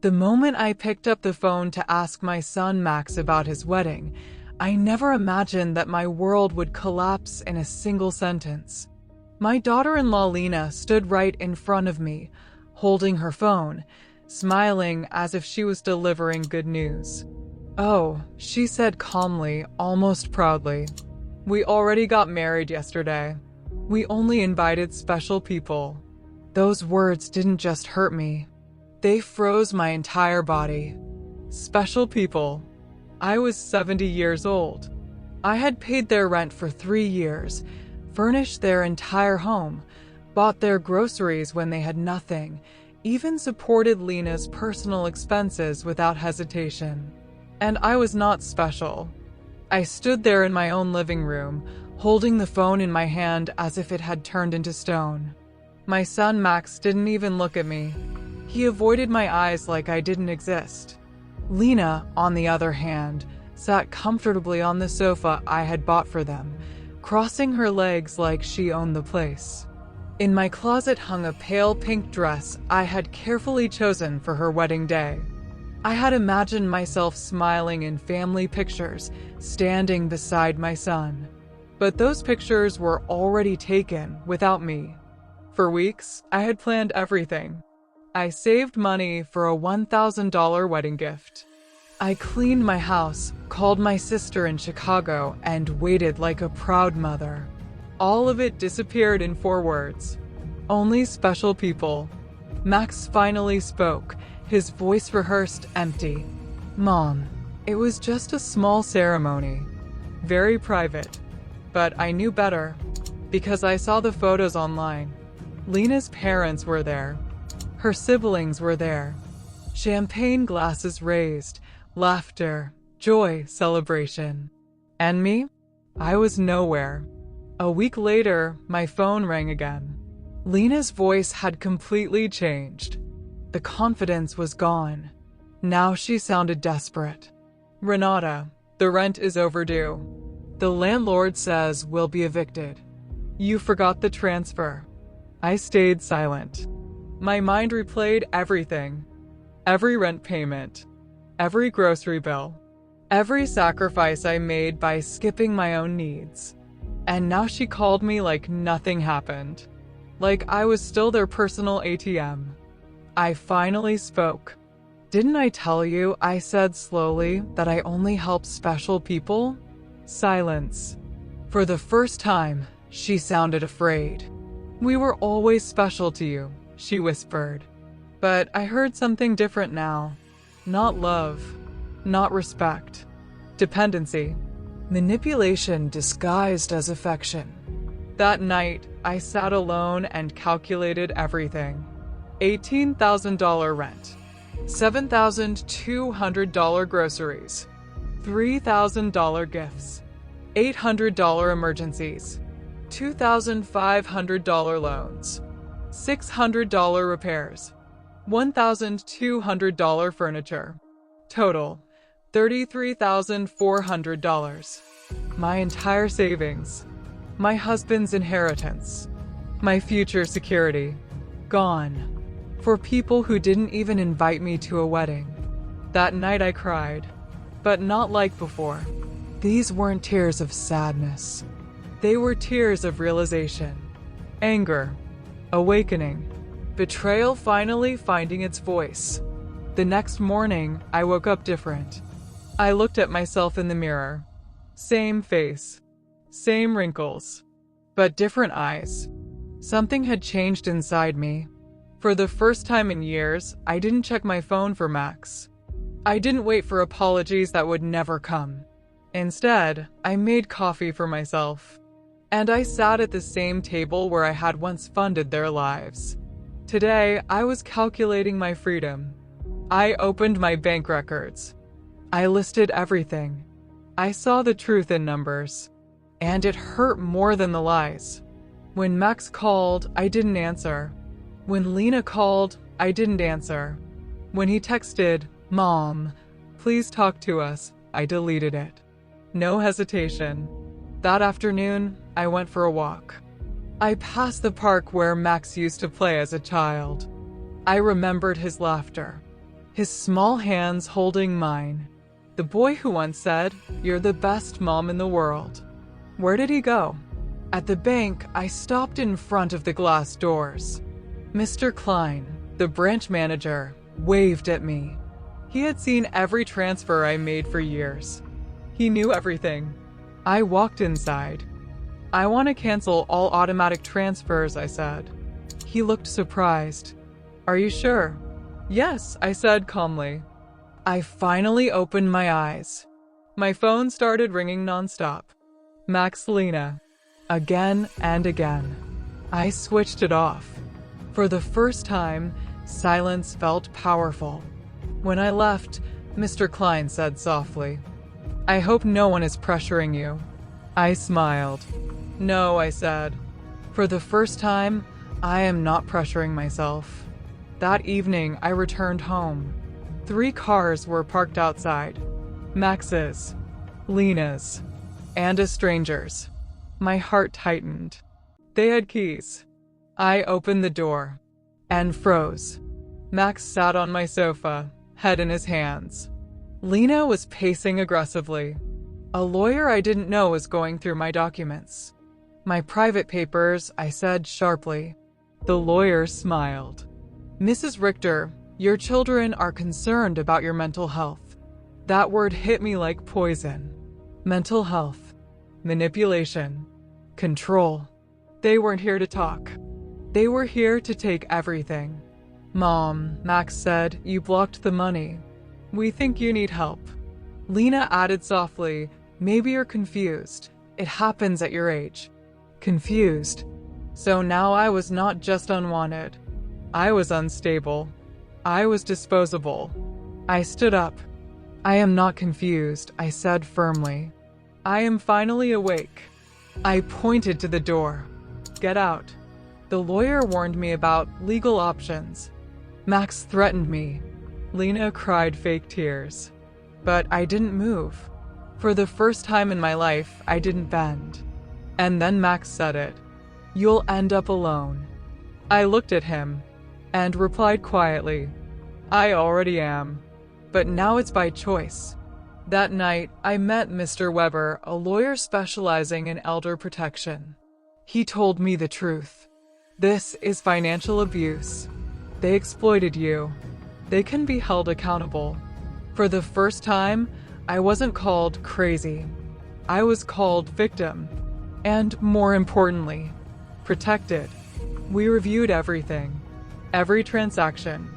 The moment I picked up the phone to ask my son Max about his wedding, I never imagined that my world would collapse in a single sentence. My daughter-in-law Lena stood right in front of me, holding her phone, smiling as if she was delivering good news. "Oh," she said calmly, almost proudly. "We already got married yesterday. We only invited special people." Those words didn't just hurt me. They froze my entire body. Special people. I was 70 years old. I had paid their rent for 3 years, furnished their entire home, bought their groceries when they had nothing, even supported Lena's personal expenses without hesitation. And I was not special. I stood there in my own living room, holding the phone in my hand as if it had turned into stone. My son Max didn't even look at me. He avoided my eyes like I didn't exist. Lena, on the other hand, sat comfortably on the sofa I had bought for them, crossing her legs like she owned the place. In my closet hung a pale pink dress I had carefully chosen for her wedding day. I had imagined myself smiling in family pictures, standing beside my son. But those pictures were already taken without me. For weeks, I had planned everything. I saved money for a $1,000 wedding gift. I cleaned my house, called my sister in Chicago, and waited like a proud mother. All of it disappeared in 4 words. Only special people. Max finally spoke, his voice rehearsed empty. "Mom, it was just a small ceremony. Very private. But I knew better, because I saw the photos online. Lena's parents were there. Her siblings were there. Champagne glasses raised, laughter, joy, celebration. And me? I was nowhere." A week later, my phone rang again. Lena's voice had completely changed. The confidence was gone. Now she sounded desperate. "Renata, the rent is overdue. The landlord says we'll be evicted. You forgot the transfer." I stayed silent. My mind replayed everything. Every rent payment. Every grocery bill. Every sacrifice I made by skipping my own needs. And now she called me like nothing happened. Like I was still their personal ATM. I finally spoke. "Didn't I tell you," I said slowly, "that I only help special people?" Silence. For the first time, she sounded afraid. "We were always special to you," she whispered. But I heard something different now. Not love. Not respect. Dependency. Manipulation disguised as affection. That night, I sat alone and calculated everything. $18,000 rent. $7,200 groceries. $3,000 gifts. $800 emergencies. $2,500 loans. $600 repairs. $1,200 furniture. Total, $33,400. My entire savings. My husband's inheritance. My future security. Gone. For people who didn't even invite me to a wedding. That night I cried. But not like before. These weren't tears of sadness. They were tears of realization. Anger. Awakening. Betrayal finally finding its voice. The next morning, I woke up different. I looked at myself in the mirror. Same face. Same wrinkles. But different eyes. Something had changed inside me. For the first time in years, I didn't check my phone for Max. I didn't wait for apologies that would never come. Instead, I made coffee for myself. And I sat at the same table where I had once funded their lives. Today, I was calculating my freedom. I opened my bank records. I listed everything. I saw the truth in numbers. And it hurt more than the lies. When Max called, I didn't answer. When Lena called, I didn't answer. When he texted, "Mom, please talk to us," I deleted it. No hesitation. That afternoon, I went for a walk. I passed the park where Max used to play as a child. I remembered his laughter, his small hands holding mine. The boy who once said, "You're the best mom in the world." Where did he go? At the bank, I stopped in front of the glass doors. Mr. Klein, the branch manager, waved at me. He had seen every transfer I made for years. He knew everything. I walked inside. "I want to cancel all automatic transfers," I said. He looked surprised. "Are you sure?" "Yes," I said calmly. I finally opened my eyes. My phone started ringing nonstop. Max, Lena. Again and again. I switched it off. For the first time, silence felt powerful. When I left, Mr. Klein said softly, "I hope no one is pressuring you." I smiled. "No," I said. "For the first time, I am not pressuring myself." That evening, I returned home. 3 cars were parked outside. Max's, Lena's, and a stranger's. My heart tightened. They had keys. I opened the door and froze. Max sat on my sofa, head in his hands. Lena was pacing aggressively. A lawyer I didn't know was going through my documents. "My private papers," I said sharply. The lawyer smiled. "Mrs. Richter, your children are concerned about your mental health." That word hit me like poison. Mental health, manipulation, control. They weren't here to talk. They were here to take everything. "Mom," Max said, "you blocked the money. We think you need help." Lena added softly, "Maybe you're confused. It happens at your age." Confused. So now I was not just unwanted. I was unstable. I was disposable. I stood up. "I am not confused," I said firmly. "I am finally awake." I pointed to the door. "Get out." The lawyer warned me about legal options. Max threatened me. Lena cried fake tears. But I didn't move. For the first time in my life, I didn't bend. And then Max said it. "You'll end up alone." I looked at him and replied quietly, "I already am. But now it's by choice." That night, I met Mr. Weber, a lawyer specializing in elder protection. He told me the truth. This is financial abuse. They exploited you. They can be held accountable. For the first time, I wasn't called crazy. I was called victim. And more importantly, protected. We reviewed everything. Every transaction.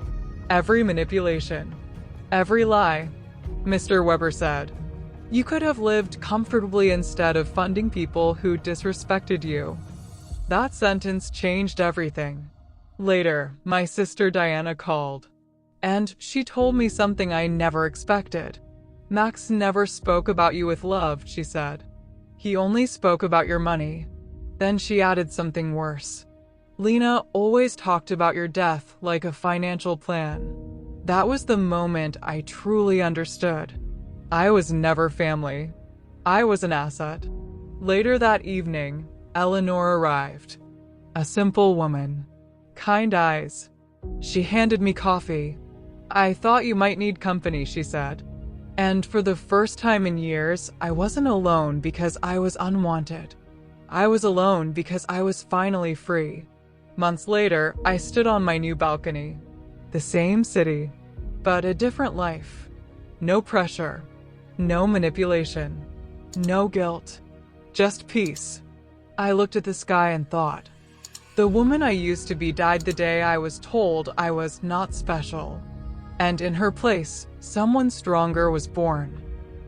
Every manipulation. Every lie. Mr. Weber said, "You could have lived comfortably instead of funding people who disrespected you." That sentence changed everything. Later, my sister Diana called. And she told me something I never expected. "Max never spoke about you with love," she said. "He only spoke about your money." Then she added something worse. "Lena always talked about your death like a financial plan." That was the moment I truly understood. I was never family. I was an asset. Later that evening, Eleanor arrived. A simple woman. Kind eyes. She handed me coffee. "I thought you might need company," she said. And for the first time in years, I wasn't alone because I was unwanted. I was alone because I was finally free. Months later, I stood on my new balcony. The same city, but a different life. No pressure. No manipulation. No guilt. Just peace. I looked at the sky and thought, the woman I used to be died the day I was told I was not special. And in her place, someone stronger was born.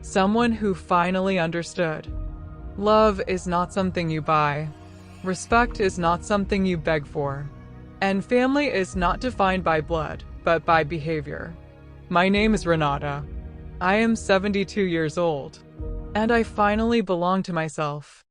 Someone who finally understood. Love is not something you buy. Respect is not something you beg for. And family is not defined by blood, but by behavior. My name is Renata. I am 72 years old. And I finally belong to myself.